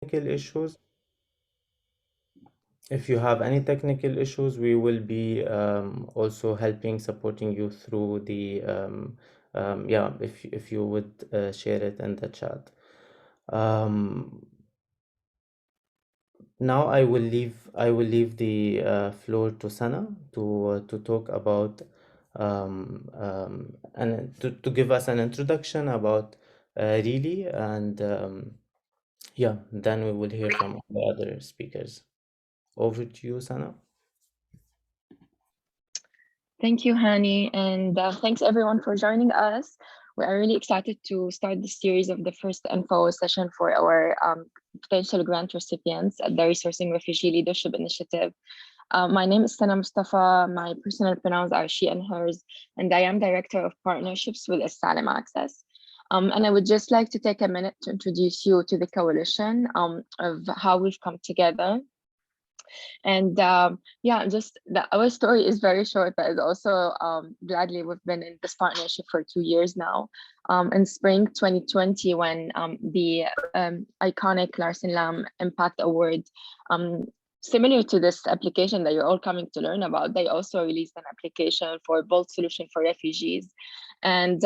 technical issues. If you have any technical issues, we will be also supporting you through the yeah, if you would share it in the chat. Um, Now I will leave the floor to Sana to talk about and to give us an introduction about really, and yeah, then we will hear from the other speakers. Over to you, Sana. Thank you, Hani, and thanks everyone for joining us. We are really excited to start the series of the first info session for our potential grant recipients at the Resourcing Refugee Leadership Initiative. My name is Sana Mustafa. My personal pronouns are she and hers, and I am Director of Partnerships with Asylum Access. And I would just like to take a minute to introduce you to the coalition of how we've come together. And yeah, our story is very short, but it's also gladly we've been in this partnership for 2 years now. In spring 2020, when the iconic Larsen Lam Impact Award, similar to this application that you're all coming to learn about, they also released an application for Bold Solution for Refugees. And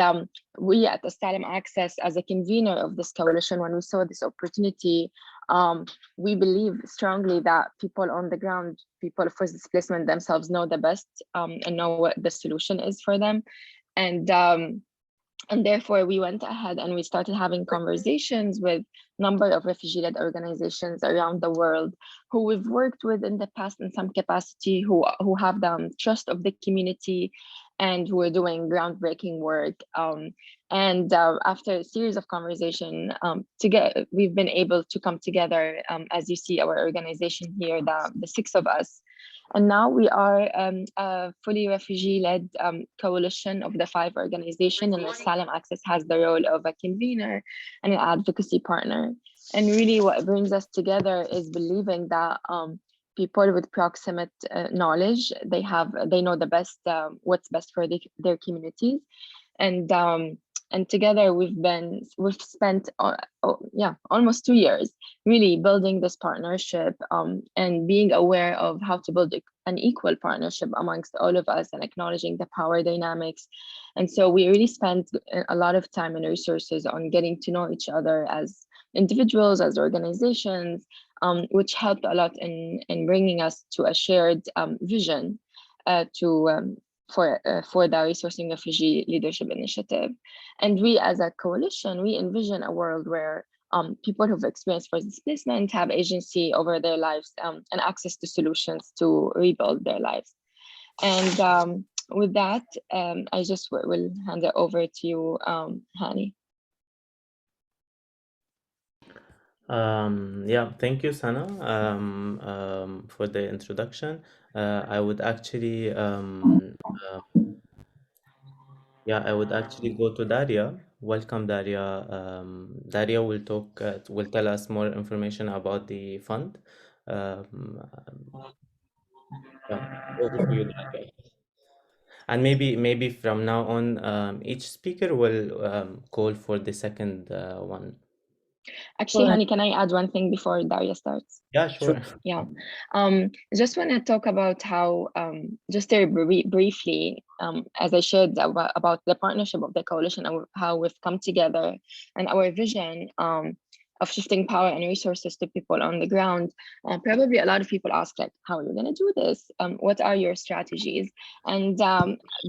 we at Asylum Access, as a convener of this coalition, when we saw this opportunity, we believe strongly that people on the ground, people of forced displacement themselves know the best and know what the solution is for them. And therefore, we went ahead and we started having conversations with a number of refugee-led organizations around the world who we've worked with in the past in some capacity, who have the trust of the community, and who are doing groundbreaking work. And after a series of conversation, we've been able to come together. As you see, our organization here, the six of us. And now we are a fully refugee-led coalition of the 5 organizations, and Asylum Access has the role of a convener and an advocacy partner. And really what brings us together is believing that people with proximate knowledge, they know the best, what's best for their communities. And together we've spent almost 2 years really building this partnership and being aware of how to build an equal partnership amongst all of us and acknowledging the power dynamics. And so we really spent a lot of time and resources on getting to know each other as individuals, as organizations, which helped a lot in bringing us to a shared vision for the Resourcing Refugee Leadership Initiative. And we as a coalition, we envision a world where people who've experienced forced displacement have agency over their lives and access to solutions to rebuild their lives. And with that, I just will hand it over to you, Hani. Yeah, thank you, Sana, for the introduction. I would actually yeah, I would actually go to Daria. Welcome, Daria. Daria will tell us more information about the fund. Um, yeah, over to you, Daria. And maybe from now on, each speaker will call for the second one. Actually, Hani, can I add one thing before Daria starts? Yeah, sure. Yeah, just want to talk about how, just very briefly, as I shared about the partnership of the coalition and how we've come together and our vision of shifting power and resources to people on the ground. Probably a lot of people ask, like, how are you going to do this? What are your strategies? And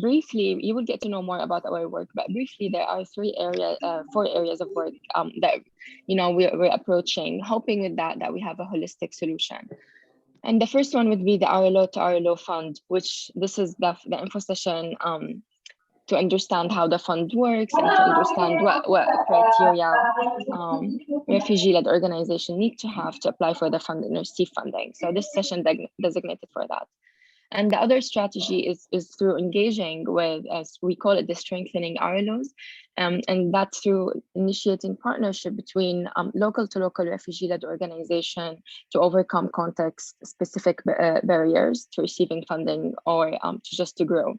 briefly, you will get to know more about our work, but briefly, there are 4 areas of work that we're approaching, hoping with that we have a holistic solution. And the first one would be the RLO-to-RLO fund, which this is the info session to understand how the fund works and to understand what criteria refugee-led organizations need to have to apply for the fund and receive funding. So this session designated for that. And the other strategy is through engaging with, as we call it, the strengthening RLOs, and that's through initiating partnership between local to local refugee-led organization to overcome context-specific barriers to receiving funding or to grow.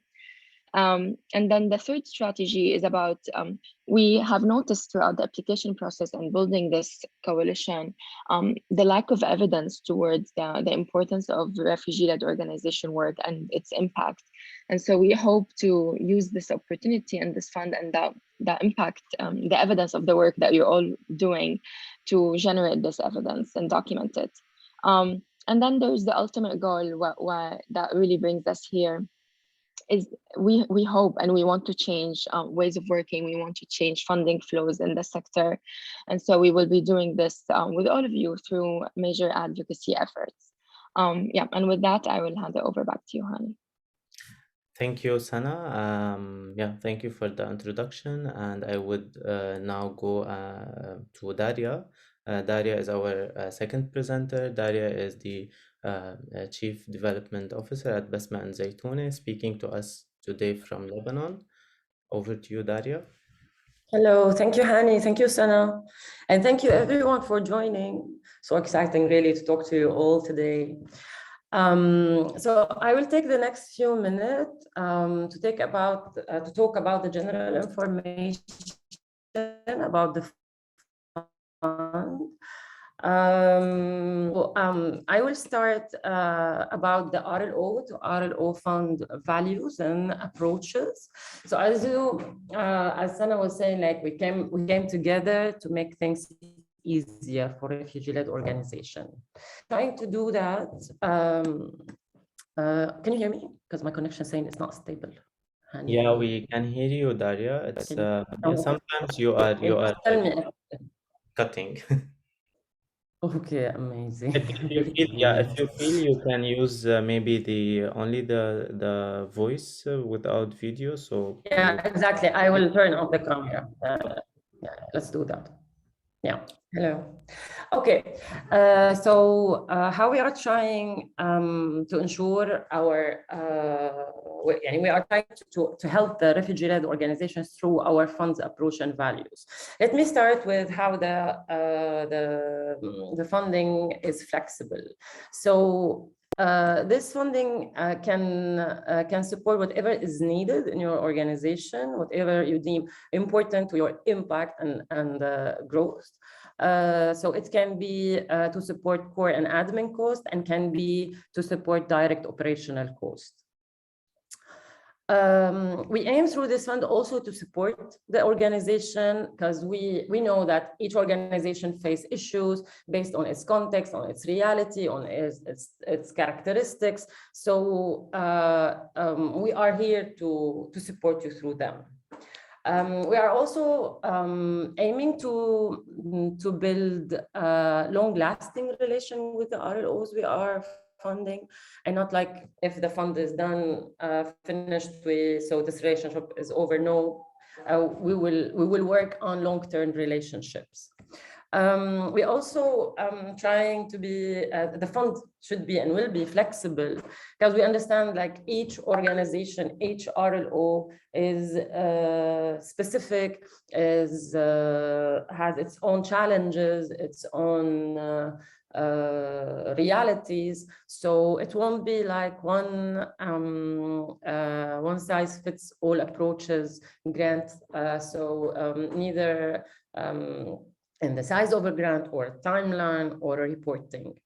And then the third strategy is about, we have noticed throughout the application process and building this coalition, the lack of evidence towards the importance of refugee-led organization work and its impact. And so we hope to use this opportunity and this fund and the impact, the evidence of the work that you're all doing to generate this evidence and document it. And then there's the ultimate goal, what that really brings us here, is we hope and we want to change ways of working. We want to change funding flows in the sector. And so we will be doing this with all of you through major advocacy efforts. Yeah, and with that, I will hand it over back to you, Hani. Thank you, Sana. Yeah, thank you for the introduction. And I would now go to Daria. Daria is our second presenter. Daria is the Chief Development Officer at Basma and Zaytoune, speaking to us today from Lebanon. Over to you, Daria. Hello, thank you, Hani. Thank you, Sana. And thank you, everyone, for joining. So exciting, really, to talk to you all today. So I will take the next few minutes to talk about the general information about the fund. I will start about the RLO to RLO fund values and approaches. So as Sana was saying, like we came together to make things easier for refugee-led organization. Trying to do that. Can you hear me? Because my connection is saying it's not stable. Yeah, we can hear you, Daria. It's yeah, sometimes you are cutting. Okay, amazing. If you feel you can use maybe only the voice without video. So yeah, exactly. I will turn on the camera. Yeah, let's do that. Yeah. Hello. Okay. So how we are trying to ensure our we are trying to help the refugee-led organizations through our funds approach and values. Let me start with how the funding is flexible. So this funding can support whatever is needed in your organization, whatever you deem important to your impact and growth. So it can be to support core and admin cost, and can be to support direct operational cost. We aim through this fund also to support the organization, because we know that each organization faces issues based on its context, on its reality, on its characteristics. So we are here to support you through them. We are also aiming to build a long-lasting relation with the RLOs we are funding, and not like if the fund is done, finished, so this relationship is over. No, we will work on long-term relationships. We also trying to be, the fund should be and will be flexible, because we understand like each organization, each RLO is specific, has its own challenges, its own realities. So it won't be like one size fits all approaches grant. Neither in the size of a grant or a timeline or a reporting.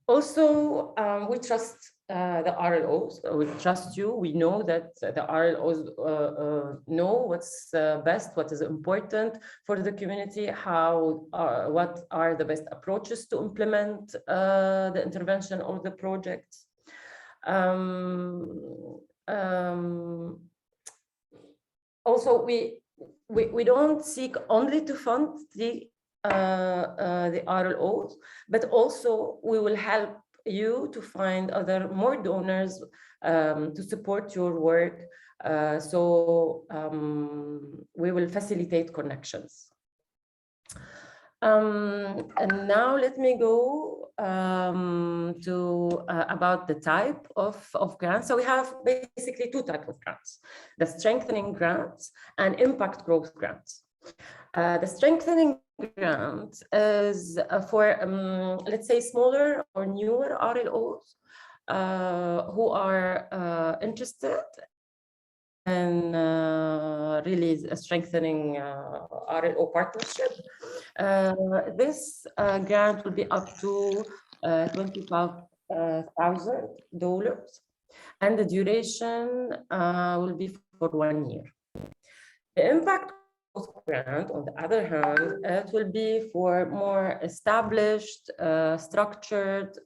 Also, we trust the RLOs. We trust you. We know that the RLOs know what's best, what is important for the community, what are the best approaches to implement the intervention or the project. Also, we don't seek only to fund the RLOs, but also we will help you to find more donors to support your work. We will facilitate connections. And now let me go to about the type of grants. So we have basically two types of grants: the strengthening grants and impact growth grants. The strengthening grant is for let's say smaller or newer RLOs who are interested in really strengthening RLO partnership. This grant will be up to $25,000, and the duration will be for 1 year. The impact grant, on the other hand, it will be for more established, structured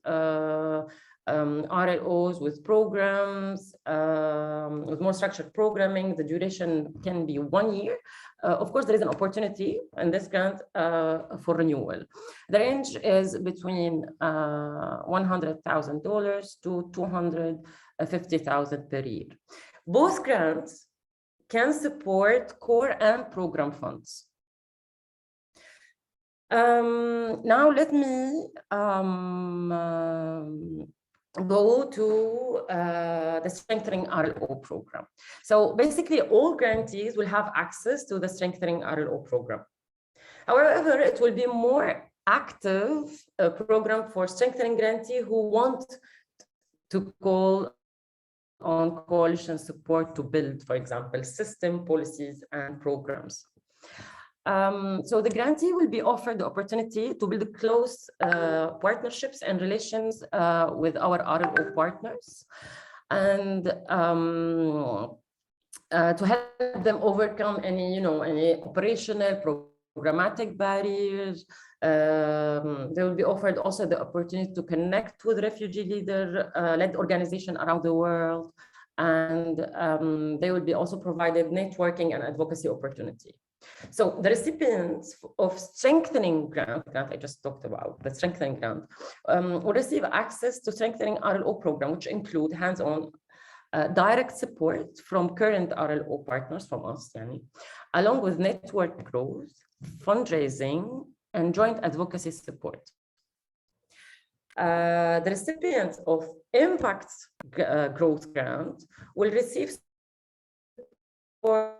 RLOs with programs, with more structured programming. The duration can be 1 year. Of course, there is an opportunity in this grant for renewal. The range is between $100,000 to $250,000 per year. Both grants can support core and program funds. Now let me go to the Strengthening RLO program. So basically, all grantees will have access to the Strengthening RLO program. However, it will be more active program for strengthening grantee who want to call on coalition support to build, for example, system, policies, and programs. So the grantee will be offered the opportunity to build close partnerships and relations with our RLO partners, and to help them overcome any operational, programmatic barriers. They will be offered also the opportunity to connect with refugee leader-led organizations around the world, and they will be also provided networking and advocacy opportunity. So the recipients of strengthening grant I just talked about, the strengthening grant, will receive access to strengthening RLO program, which include hands-on direct support from current RLO partners from us, along with network growth, fundraising, and joint advocacy support. The recipients of Impact Growth Grant will receive support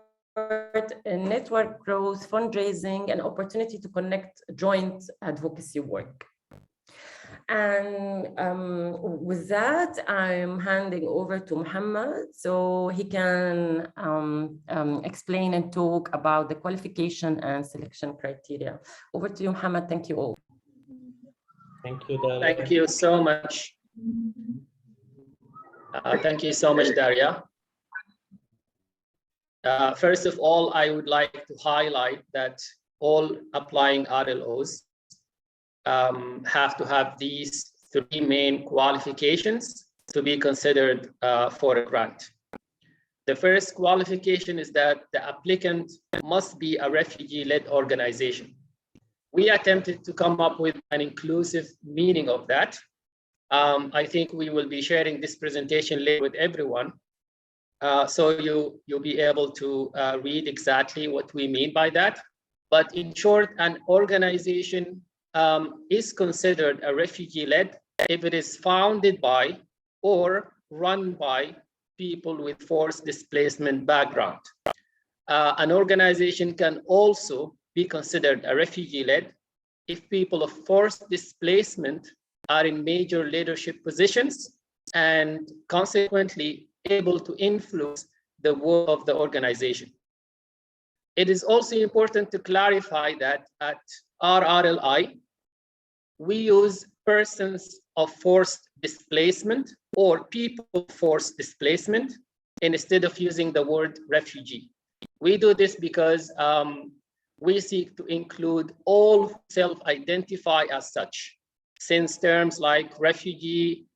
in network growth, fundraising, and opportunity to connect joint advocacy work. And with that, I'm handing over to Muhammad so he can explain and talk about the qualification and selection criteria. Over to you, Muhammad. Thank you all. Thank you, Daria. Thank you so much. Thank you so much, Daria. First of all, I would like to highlight that all applying RLOs have to have these 3 main qualifications to be considered for a grant. The first qualification is that the applicant must be a refugee-led organization. We attempted to come up with an inclusive meaning of that. I think we will be sharing this presentation later with everyone. So you'll be able to read exactly what we mean by that. But in short, an organization is considered a refugee-led if it is founded by or run by people with forced displacement background. An organization can also be considered a refugee-led if people of forced displacement are in major leadership positions and consequently able to influence the work of the organization. It is also important to clarify that at RRLI, we use persons of forced displacement or people of forced displacement instead of using the word refugee. We do this because we seek to include all who self-identify as such, since terms like refugee,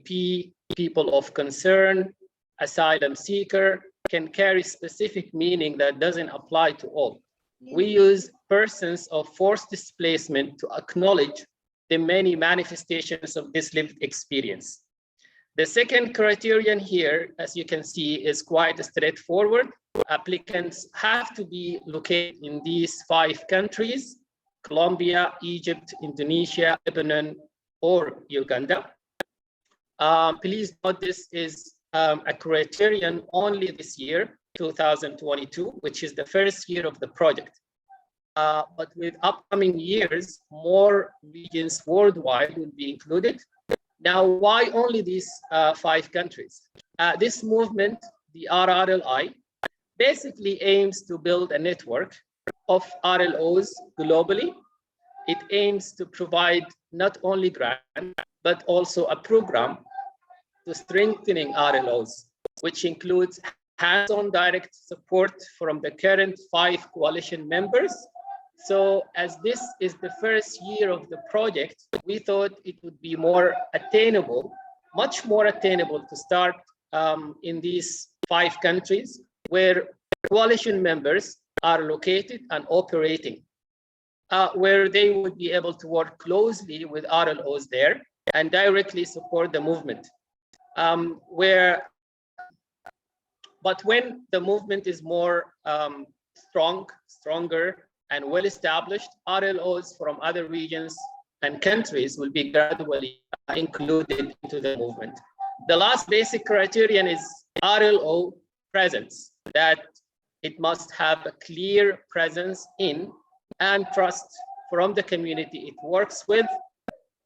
people of concern, asylum seeker can carry specific meaning that doesn't apply to all. We use persons of forced displacement to acknowledge the many manifestations of this lived experience. The second criterion here, as you can see, is quite straightforward. Applicants have to be located in these 5 countries: Colombia, Egypt, Indonesia, Lebanon, or Uganda. Please note this is a criterion only this year, 2022, which is the first year of the project. But with upcoming years, more regions worldwide will be included. Now, why only these 5 countries? This movement, the RRLI, basically aims to build a network of RLOs globally. It aims to provide not only grants, but also a program to strengthening RLOs, which includes hands-on direct support from the current 5 coalition members. So as this is the first year of the project, we thought it would be more attainable, much more attainable to start in these 5 countries where coalition members are located and operating, where they would be able to work closely with RLOs there and directly support the movement. But when the movement is more stronger and well-established, RLOs from other regions and countries will be gradually included into the movement. The last basic criterion is RLO presence, that it must have a clear presence in and trust from the community it works with.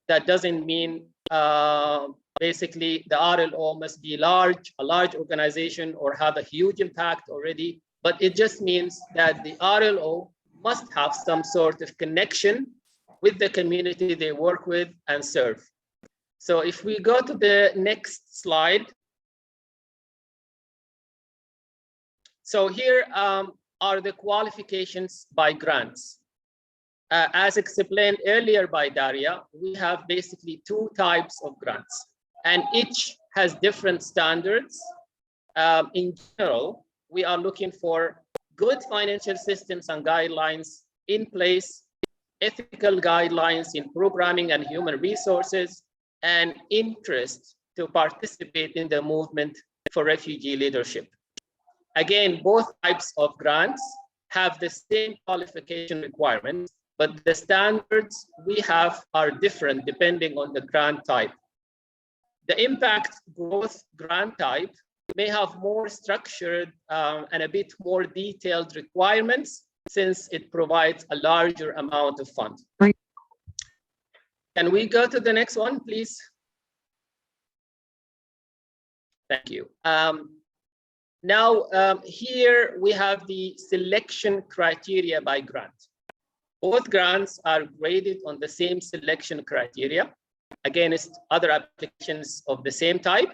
That doesn't mean basically the RLO must be a large organization or have a huge impact already, but it just means that the RLO must have some sort of connection with the community they work with and serve. So if we go to the next slide. So here are the qualifications by grants. As explained earlier by Daria, we have basically 2 types of grants, and each has different standards. In general, we are looking for good financial systems and guidelines in place, ethical guidelines in programming and human resources, and interest to participate in the movement for refugee leadership. Again, both types of grants have the same qualification requirements, but the standards we have are different depending on the grant type. The impact growth grant type may have more structured and a bit more detailed requirements since it provides a larger amount of funds. Can we go to the next one, please? Thank you. Now, here we have the selection criteria by grant. Both grants are graded on the same selection criteria against other applications of the same type.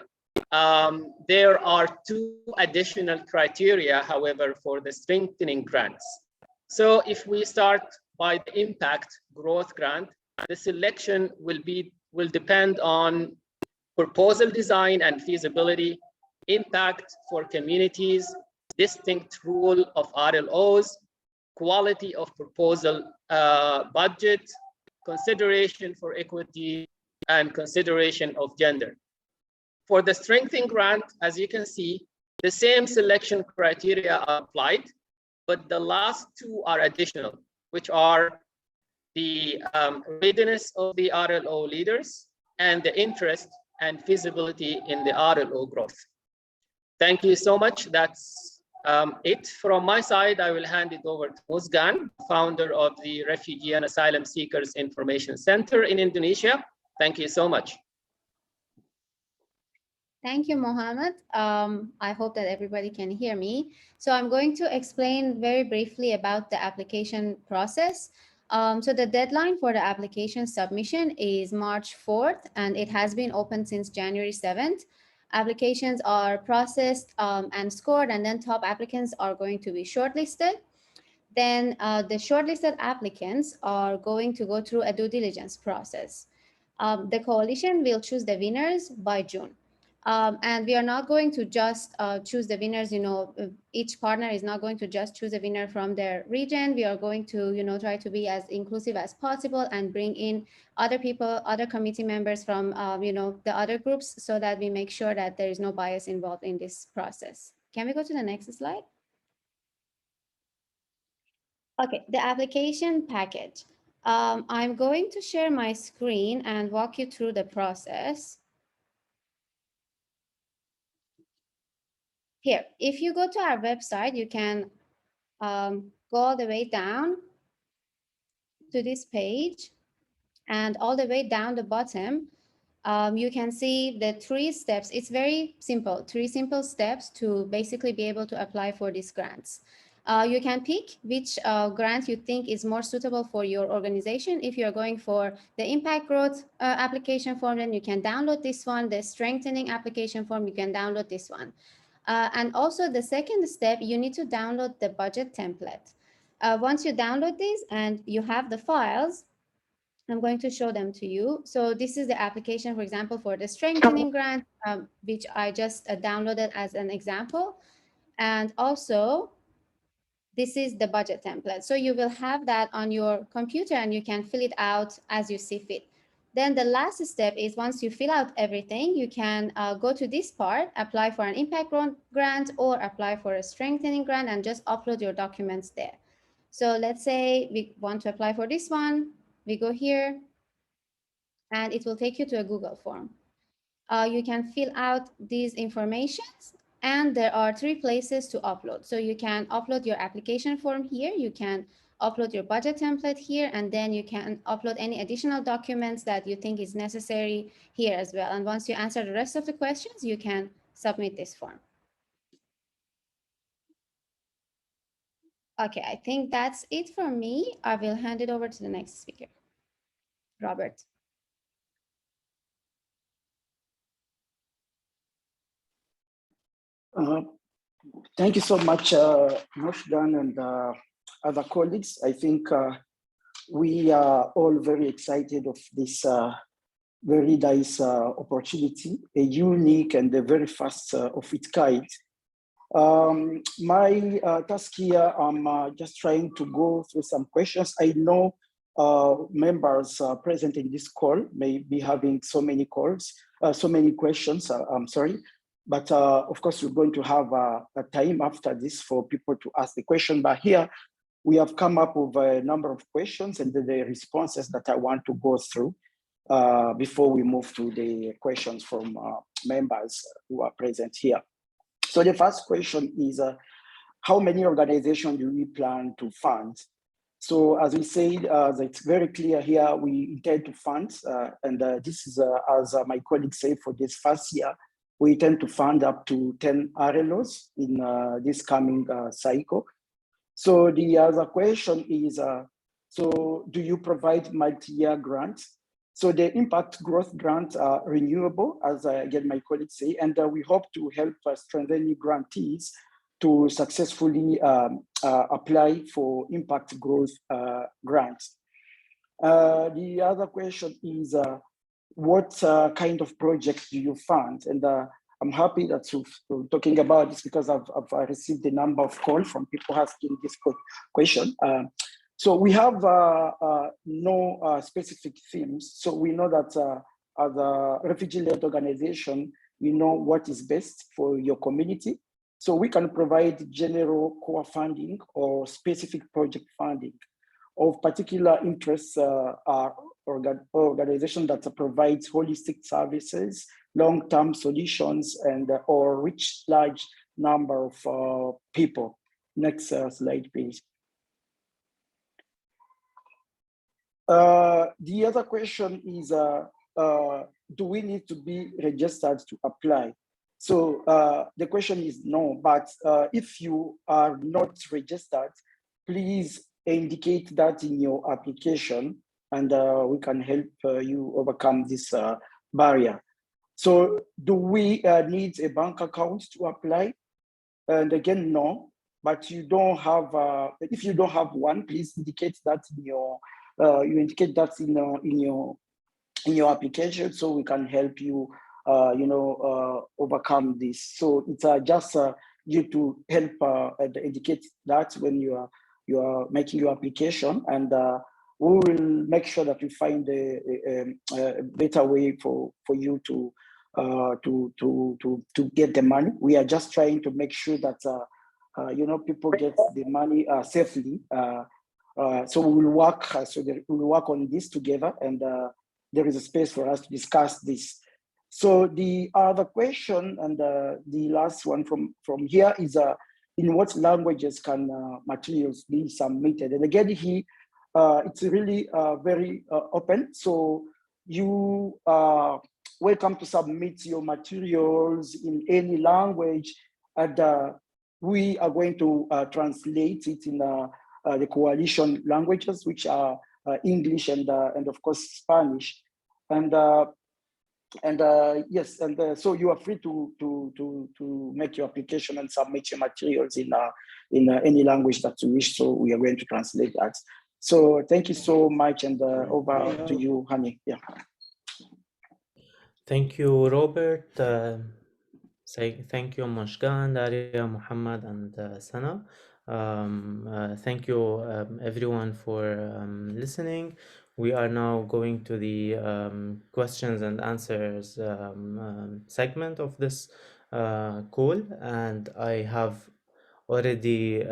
There are 2 additional criteria, however, for the strengthening grants. So if we start by the impact growth grant, the selection will depend on proposal design and feasibility, impact for communities, distinct role of RLOs, quality of proposal budget, consideration for equity, and consideration of gender. For the strengthening grant, as you can see, the same selection criteria are applied, but the last 2 are additional, which are the readiness of the RLO leaders and the interest and feasibility in the RLO growth. Thank you so much. That's it from my side. I will hand it over to Musgan, founder of the Refugee and Asylum Seekers Information Center in Indonesia. Thank you so much. Thank you, Mohammed. I hope that everybody can hear me. So I'm going to explain very briefly about the application process. So the deadline for the application submission is March 4th, and it has been open since January 7th. Applications are processed and scored, and then top applicants are going to be shortlisted. Then the shortlisted applicants are going to go through a due diligence process. The coalition will choose the winners by June. And we are not going to just choose the winners, each partner is not going to just choose a winner from their region. We are going to, try to be as inclusive as possible and bring in other people, other committee members from, the other groups, so that we make sure that there is no bias involved in this process. Can we go to the next slide? Okay, the application package. I'm going to share my screen and walk you through the process. Here, if you go to our website, you can go all the way down to this page, and all the way down the bottom, you can see the 3 steps. It's very simple, 3 simple steps to basically be able to apply for these grants. You can pick which grant you think is more suitable for your organization. If you're going for the impact growth application form, then you can download this one. The strengthening application form, you can download this one. And also the second step, you need to download the budget template. Once you download these and you have the files, I'm going to show them to you. So this is the application, for example, for the strengthening grant, which I just downloaded as an example. And also, this is the budget template. So you will have that on your computer and you can fill it out as you see fit. Then the last step is once you fill out everything, you can go to this part, apply for an impact grant or apply for a strengthening grant and just upload your documents there. So let's say we want to apply for this one. We go here and it will take you to a Google form. You can fill out these informations and there are 3 places to upload. So you can upload your application form here, you can upload your budget template here, and then you can upload any additional documents that you think is necessary here as well. And once you answer the rest of the questions, you can submit this form. Okay, I think that's it for me. I will hand it over to the next speaker, Robert. Thank you so much, Noshdan and other colleagues. I think we are all very excited of this very nice opportunity, a unique and a very fast of its kind. My task here, I'm just trying to go through some questions. I know members present in this call may be having so many questions, I'm sorry. But of course, we're going to have a time after this for people to ask the question. But here, we have come up with a number of questions and the responses that I want to go through before we move to the questions from members who are present here. So the first question is, how many organizations do we plan to fund? So as we said, it's very clear here, we intend to fund, and this is, as my colleague said, for this first year, we intend to fund up to 10 RLOs in this coming cycle. So the other question is, so do you provide multi-year grants? So the impact growth grants are renewable, as again my colleagues say, and we hope to help strengthening grantees to successfully apply for impact growth grants. The other question is, what kind of projects do you fund? And I'm happy that you're talking about this because I've received a number of calls from people asking this question. So we have no specific themes. So we know that as a refugee-led organization, we know what is best for your community. So we can provide general core funding or specific project funding. Of particular interest are organizations that provides holistic services, long-term solutions, and or reach large number of people. Next slide, please. The other question is, do we need to be registered to apply? So the question is no, but if you are not registered, please indicate that in your application and we can help you overcome this barrier. So do we need a bank account to apply? And again, no, but you don't have, if you don't have one, please indicate that in your, you indicate that in your application so we can help you, overcome this. So it's just you to help indicate that when you are making your application, and we will make sure that we find a better way for you to get the money. We are just trying to make sure that people get the money safely. So we will work. We will work on this together, and there is a space for us to discuss this. So the other question and the last one from here is, in what languages can materials be submitted? And again, it's really very open. So you welcome to submit your materials in any language, and we are going to translate it in the coalition languages, which are English and of course Spanish, and yes, and so you are free to make your application and submit your materials in any language that you wish. So we are going to translate that. So thank you so much, and over to you, Hani. Yeah. Thank you, Robert. Thank you, Mashgan, Daria, Muhammad, and Sana. Thank you, everyone, for listening. We are now going to the questions and answers segment of this call, and I have already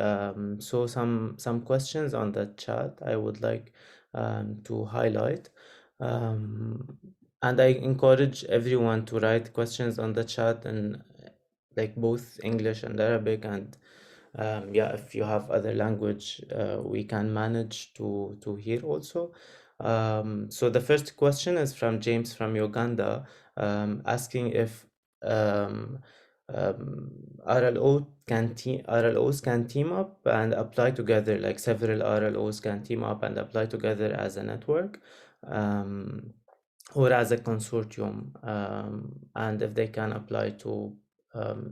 saw some questions on the chat I would like to highlight. And I encourage everyone to write questions on the chat in like both English and Arabic, and yeah, if you have other language, we can manage to hear also. So the first question is from James from Uganda, asking if RLOs can team up and apply together, like several RLOs can team up and apply together as a network. Or as a consortium, and if they can apply to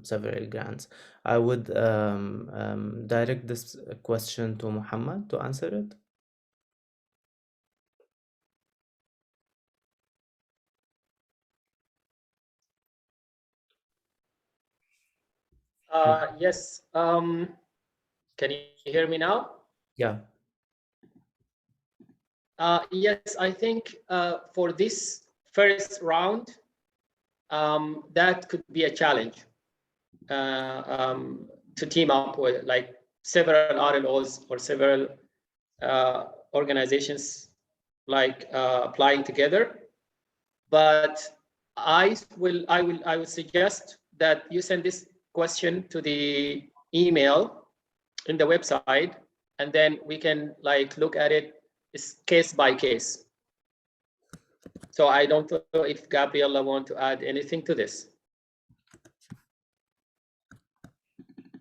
several grants. I would direct this question to Muhammad to answer it. Yes. Can you hear me now? Yeah. Yes, I think for this first round, that could be a challenge to team up with like several RLOs or several organizations like applying together. But I would suggest that you send this question to the email in the website, and then we can like look at it case by case. So I don't know if Gabriella want to add anything to this.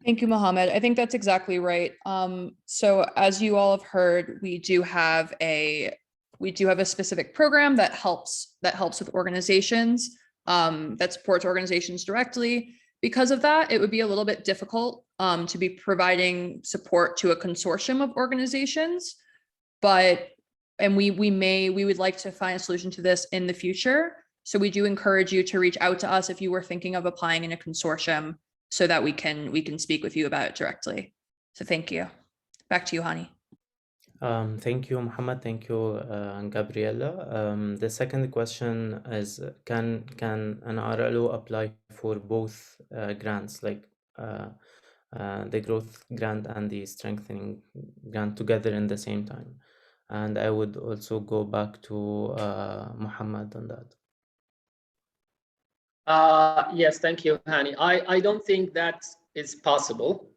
Thank you, Mohammed. I think that's exactly right. So as you all have heard, we do have a specific program that helps with organizations, that supports organizations directly. Because of that, it would be a little bit difficult to be providing support to a consortium of organizations, and we would like to find a solution to this in the future. So we do encourage you to reach out to us if you were thinking of applying in a consortium, so that we can speak with you about it directly. So thank you. Back to you, Hani. Thank you, Muhammad. Thank you, Gabriella. The second question is, can an RLO apply for both grants, like the growth grant and the strengthening grant together in the same time? And I would also go back to Muhammad on that. Yes, thank you, Hani. I don't think that is possible.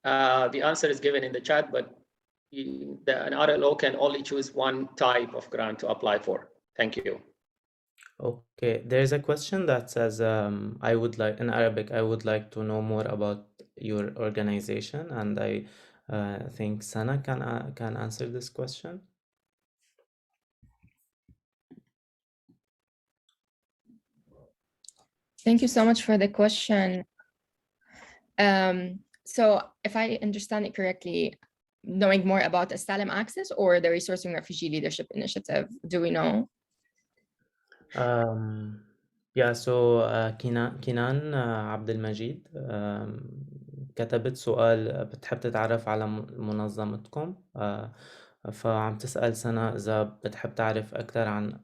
The answer is given in the chat, but an RLO can only choose one type of grant to apply for. Thank you. Okay, there's a question that says, I would like, in Arabic, I would like to know more about your organization, and I think Sana can answer this question. Thank you so much for the question. So if I understand it correctly, knowing more about Asylum Access or the Resourcing Refugee Leadership Initiative, do we know? Yeah, so كنان عبد المجيد كتبت سؤال بتحب تتعرف على منظمتكم، فعم تسأل سنة إذا بتحب تعرف أكثر عن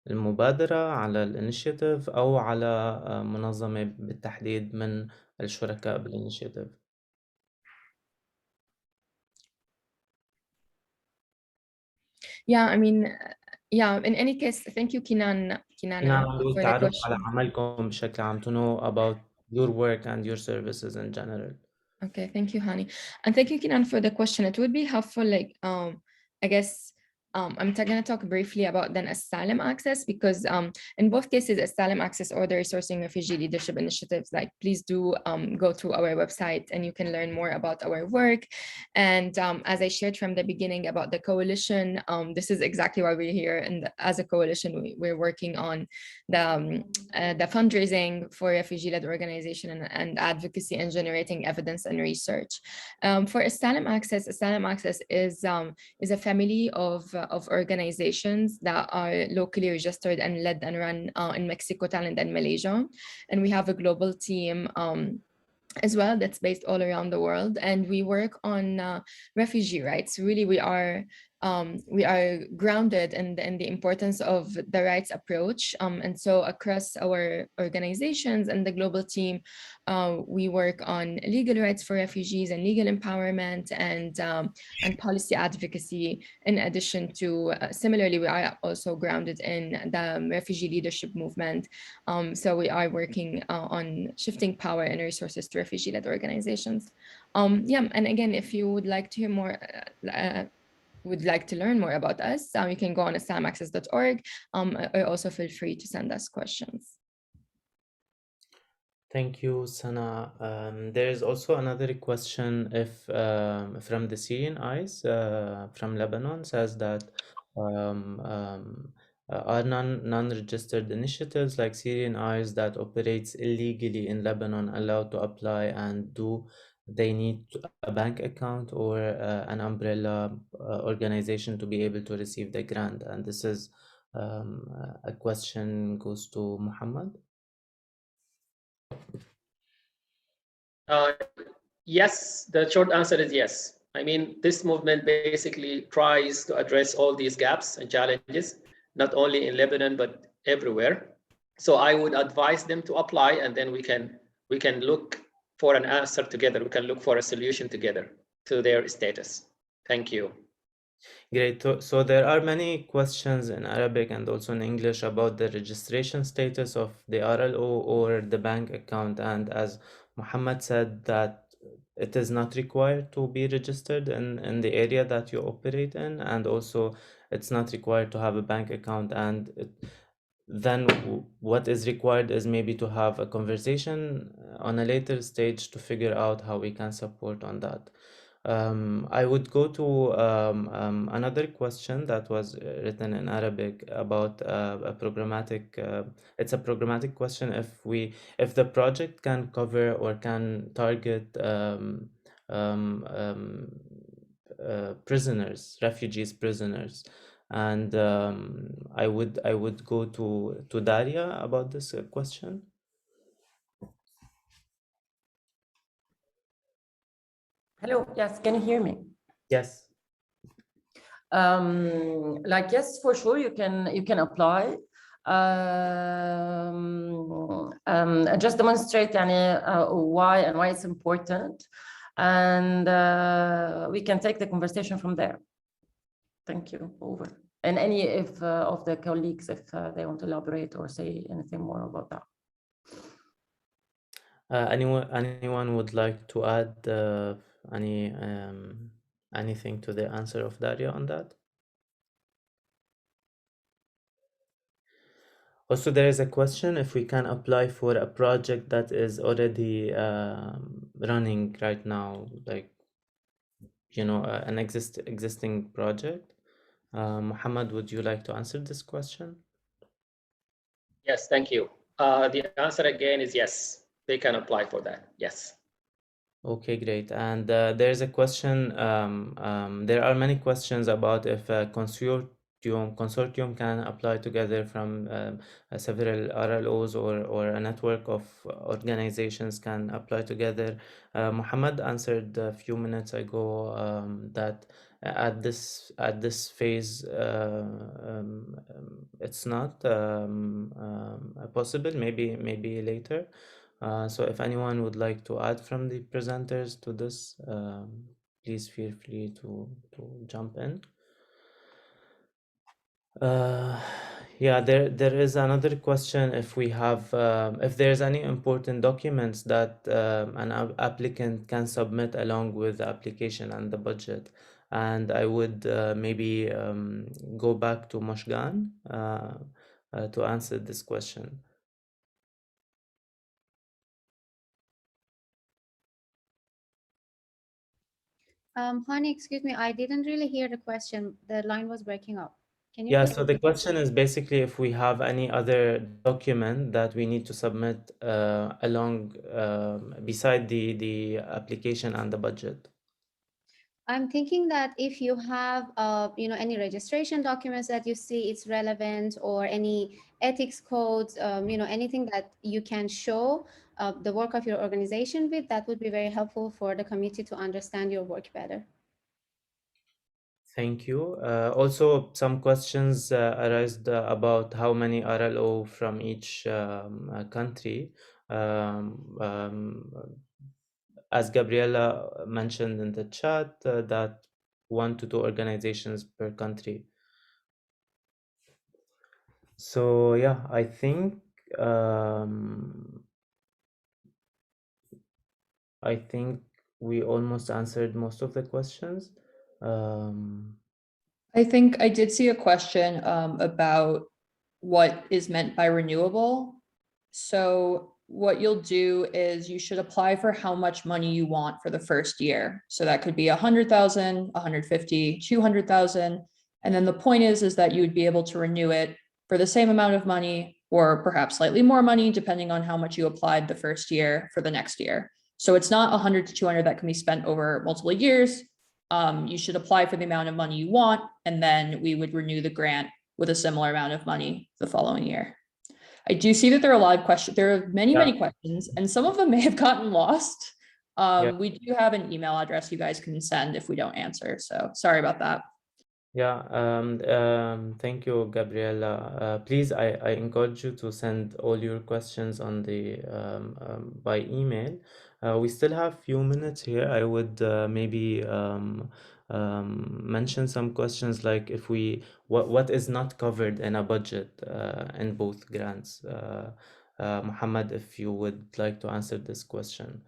المبادرة، على الانيشيتيف، أو على منظمة بالتحديد من الشركاء بالانيشيتيف. Yeah, I mean, yeah, in any case, thank you, Kinana, عم for the تعرف question. على عملكم بشكل عام, to know about your work and your services in general. Okay, thank you, Hani. And thank you, Kinan, for the question. It would be helpful, like, I guess, I'm going to talk briefly about then Asylum Access, because in both cases, Asylum Access or the Resourcing Refugee Leadership Initiatives, like please do go to our website and you can learn more about our work. And as I shared from the beginning about the coalition, this is exactly why we're here. And as a coalition, we're working on the fundraising for refugee-led organization and advocacy and generating evidence and research. For Asylum Access is a family of organizations that are locally registered and led and run in Mexico, Thailand, and Malaysia. And we have a global team as well that's based all around the world. And we work on refugee rights. Really, we are grounded in the importance of the rights approach. And so across our organizations and the global team, we work on legal rights for refugees and legal empowerment and policy advocacy. In addition to, similarly, we are also grounded in the refugee leadership movement. So we are working on shifting power and resources to refugee-led organizations. Yeah, and again, if you would like to hear more, would like to learn more about us, you can go on asylumaccess.org, or also feel free to send us questions. Thank you, Sana. There is also another question if from the Syrian Eyes from Lebanon, says that are non-registered initiatives like Syrian Eyes that operates illegally in Lebanon allowed to apply, and do they need a bank account or an umbrella organization to be able to receive the grant? And this is a question goes to Muhammad. Yes, the short answer is yes. I mean, this movement basically tries to address all these gaps and challenges, not only in Lebanon, but everywhere. So I would advise them to apply, and then we can look for an answer together. We can look for a solution together to their status. Thank you. Great. So there are many questions in Arabic and also in English about the registration status of the RLO or the bank account. And as Muhammad said, that it is not required to be registered in the area that you operate in, and also it's not required to have a bank account. And then what is required is maybe to have a conversation on a later stage to figure out how we can support on that. I would go to another question that was written in Arabic about a programmatic. It's a programmatic question. If the project can cover or can target prisoners, refugees, prisoners, and I would go to Daria about this question. Hello, yes, can you hear me? Yes. Like, yes, for sure, you can apply. Just demonstrate why it's important, and we can take the conversation from there. Thank you. Over. And any of the colleagues, if they want to elaborate or say anything more about that. Anyone would like to add anything to the answer of Daria on that? Also, there is a question if we can apply for a project that is already running right now, like, you know, an existing project. Muhammad, would you like to answer this question? Yes, thank you. The answer again is yes. They can apply for that. Yes. Okay, great. And there's a question. There are many questions about if a consortium can apply together from several RLOs or a network of organizations can apply together. Muhammad answered a few minutes ago that at this phase it's not possible. Maybe later. So if anyone would like to add from the presenters to this, please feel free to jump in. Yeah, there is another question if we have if there's any important documents that an applicant can submit along with the application and the budget. And I would maybe go back to Moshgan to answer this question. Hani, excuse me, I didn't really hear the question. The line was breaking up. Can you Yeah, please so the repeat? question is basically if we have any other document that we need to submit along beside the application and the budget. I'm thinking that if you have, any registration documents that you see it's relevant, or any ethics codes, anything that you can show the work of your organization with, that would be very helpful for the community to understand your work better. Thank you. Also, some questions arised about how many RLO from each country. As Gabriela mentioned in the chat, that 1 to 2 organizations per country. So yeah, I think we almost answered most of the questions. I think I did see a question about what is meant by renewable. So what you'll do is you should apply for how much money you want for the first year. So that could be 100,000, 150, 200,000. And then the point is that you would be able to renew it for the same amount of money, or perhaps slightly more money, depending on how much you applied the first year for the next year. So it's not 100 to 200 that can be spent over multiple years. You should apply for the amount of money you want, and then we would renew the grant with a similar amount of money the following year. I do see that there are a lot of questions. There are many questions, and some of them may have gotten lost. We do have an email address you guys can send if we don't answer. So sorry about that. Yeah, thank you, Gabriela. Please, I encourage you to send all your questions on the by email. We still have few minutes here. I would maybe mention some questions like if what is not covered in a budget in both grants. Muhammad, if you would like to answer this question.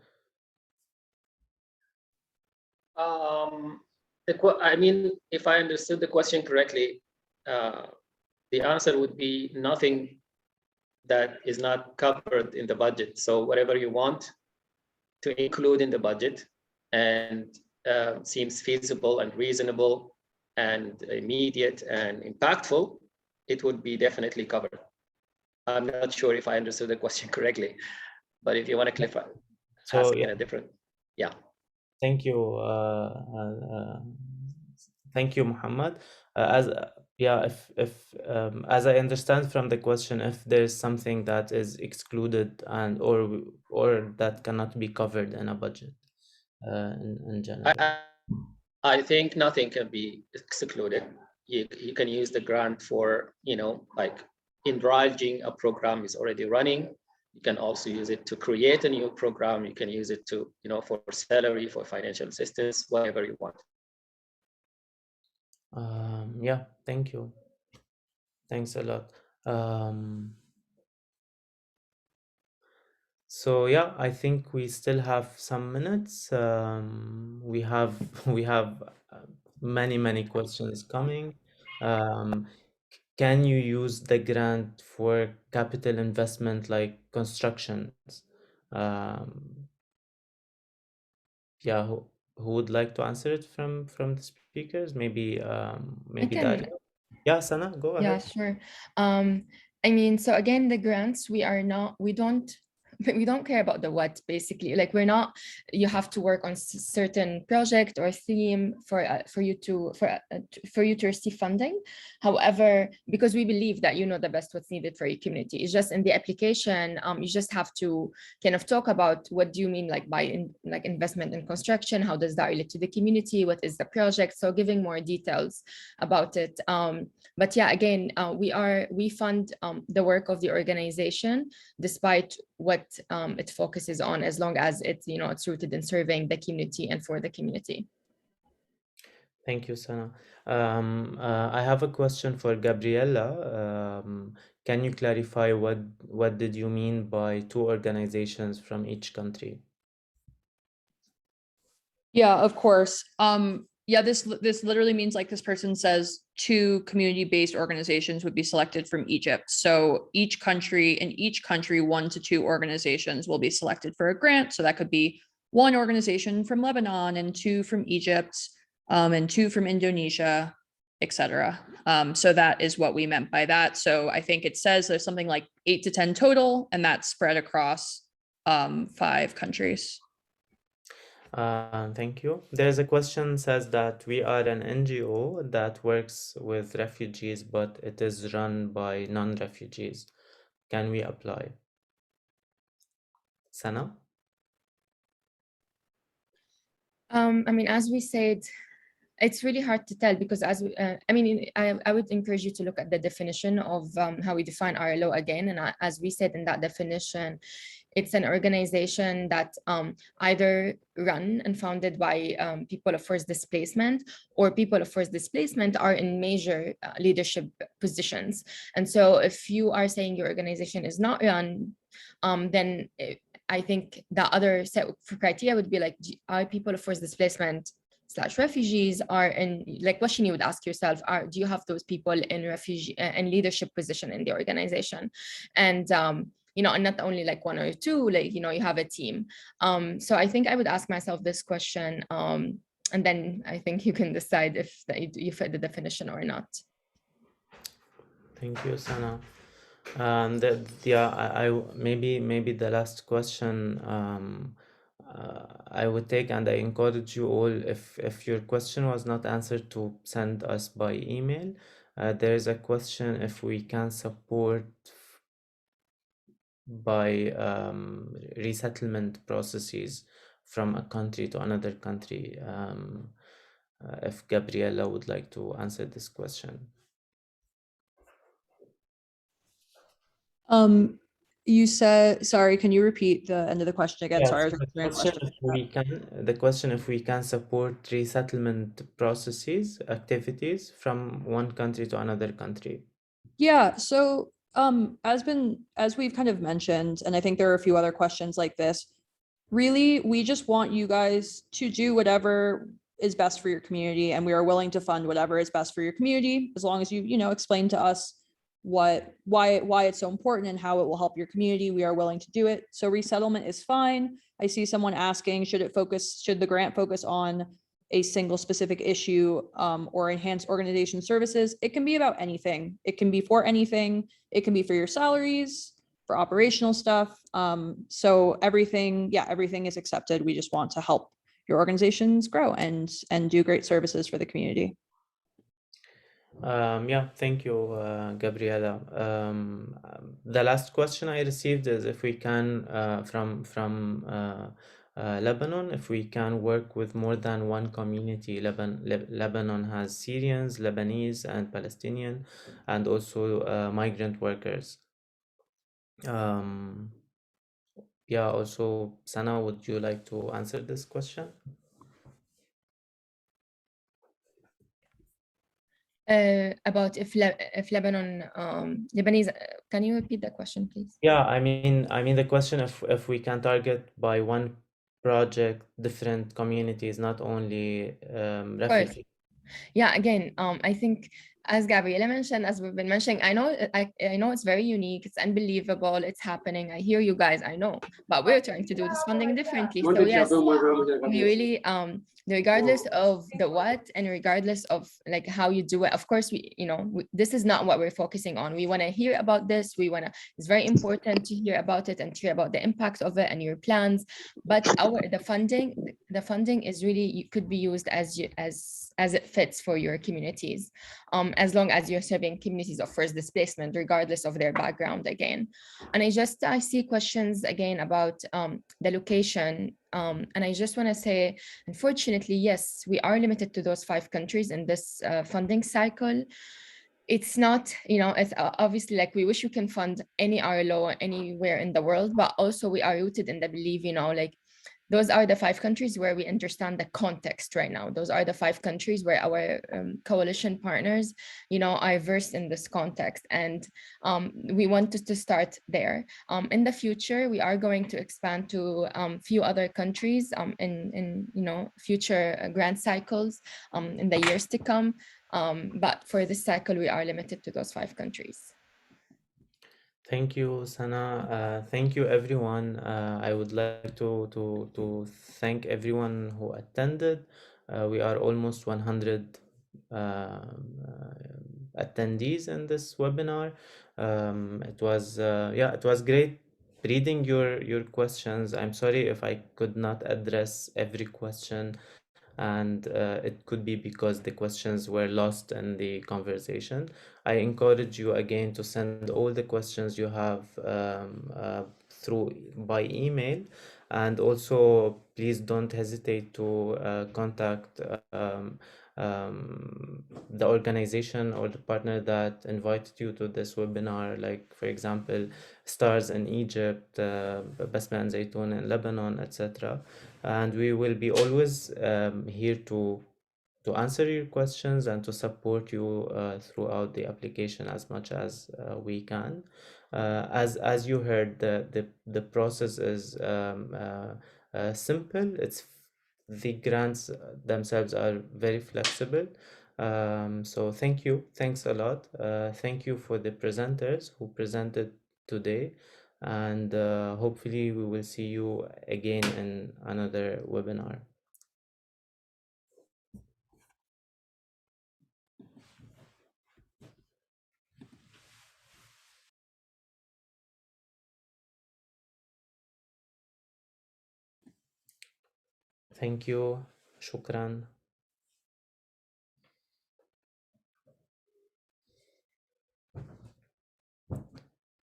I mean, if I understood the question correctly, the answer would be nothing that is not covered in the budget. So whatever you want to include in the budget and seems feasible and reasonable and immediate and impactful, it would be definitely covered. I'm not sure if I understood the question correctly, but if you want to clarify, ask in a different, yeah. Thank you. Thank you, Muhammad. As I understand from the question, if there's something that is excluded and or that cannot be covered in a budget, in general. I think nothing can be excluded. You can use the grant for, like enlarging a program is already running. You can also use it to create a new program. You can use it to, for salary, for financial assistance, whatever you want. Yeah, thank you. Thanks a lot. So yeah, I think we still have some minutes. We have many questions coming. Can you use the grant for capital investment like constructions? Yeah, who would like to answer it from the speakers? Maybe Daria. Yeah, Sana, go ahead. Yeah, sure. I mean, so again, the grants, we don't care about the what, basically. Like, you have to work on certain project or theme for you to receive funding. However, because we believe that you know the best what's needed for your community, it's just in the application, you just have to kind of talk about what do you mean like by investment in construction, how does that relate to the community, what is the project, so giving more details about it. But yeah, again, we fund the work of the organization despite what it focuses on, as long as it's rooted in serving the community and for the community. Thank you, Sana. I have a question for Gabriella. Can you clarify what did you mean by 2 organizations from each country? Yeah, of course. Yeah, this literally means like this person says 2 community-based organizations would be selected from Egypt. So in each country, 1 to 2 organizations will be selected for a grant. So that could be 1 organization from Lebanon and 2 from Egypt, and 2 from Indonesia, etc. So that is what we meant by that. So I think it says there's something like 8 to 10 total, and that's spread across 5 countries. Thank you. There's a question says that we are an NGO that works with refugees, but it is run by non-refugees. Can we apply? Sana? I mean, as we said, it's really hard to tell because I would encourage you to look at the definition of how we define RLO again. And as we said in that definition, it's an organization that either run and founded by people of forced displacement, or people of forced displacement are in major leadership positions. And so if you are saying your organization is not run, then I think the other set of criteria would be like, are people of forced displacement / refugees are in, like question you would ask yourself, do you have those people in refugee and leadership position in the organization? And and not only like 1 or 2, like, you have a team. So I think I would ask myself this question, and then I think you can decide if you fit the definition or not. Thank you, Sana. Maybe the last question I would take, and I encourage you all, if your question was not answered, to send us by email. There is a question if we can support by resettlement processes from a country to another country. If Gabriela would like to answer this question. You said, sorry, can you repeat the end of the question again? Yes, Sorry, I was the answering a question if we can support resettlement processes, activities from one country to another country. Yeah, so as we've kind of mentioned, and I think there are a few other questions like this, really, we just want you guys to do whatever is best for your community, and we are willing to fund whatever is best for your community, as long as you explain to us why it's so important and how it will help your community. We are willing to do it. So resettlement is fine. I see someone asking, should the grant focus on a single specific issue or enhance organization services? It can be about anything. It can be for anything. It can be for your salaries, for operational stuff. So everything is accepted. We just want to help your organizations grow and do great services for the community. Thank you, Gabriela. The last question I received is if we can, from Lebanon, if we can work with more than one community. Lebanon has Syrians, Lebanese, and Palestinian, and also migrant workers. Also, Sana, would you like to answer this question? About if Lebanon, Lebanese, can you repeat that question, please? Yeah, I mean the question if we can target by one project different communities, not only refugees. Yeah, again, I think as Gabriela mentioned, as we've been mentioning, I know it's very unique, it's unbelievable, it's happening. I hear you guys, I know, but we're trying to do this funding differently. So yes, we really regardless of the what and regardless of like how you do it, of course this is not what we're focusing on. We want to hear about this. It's very important to hear about it and to hear about the impact of it and your plans. But the funding is really could be used as it fits for your communities, as long as you're serving communities of forced displacement, regardless of their background again. And I see questions again about the location. And I just want to say, unfortunately, yes, we are limited to those 5 countries in this funding cycle. It's not, it's obviously like we wish we can fund any RLO anywhere in the world, but also we are rooted in the belief, like those are the 5 countries where we understand the context right now. Those are the 5 countries where our coalition partners, are versed in this context, and we wanted to start there. In the future, we are going to expand to few other countries in future grant cycles in the years to come. But for this cycle, we are limited to those 5 countries. Thank you, Sana. Thank you, everyone. I would like to thank everyone who attended. We are almost 100 attendees in this webinar. It was great reading your questions. I'm sorry if I could not address every question, and it could be because the questions were lost in the conversation. I encourage you again to send all the questions you have through by email, and also please don't hesitate to contact the organization or the partner that invited you to this webinar, like for example Stars in Egypt, Basma and Zaytun in Lebanon, etc. And we will be always here to answer your questions and to support you throughout the application as much as we can. As you heard, the process is simple. The grants themselves are very flexible. So thanks a lot. Thank you for the presenters who presented today, and hopefully we will see you again in another webinar. Thank you. Shukran.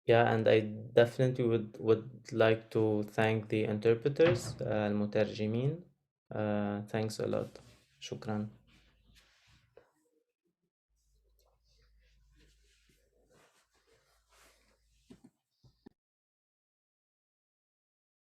Yeah, and I definitely would like to thank the interpreters, المترجمين. Thanks a lot. Shukran.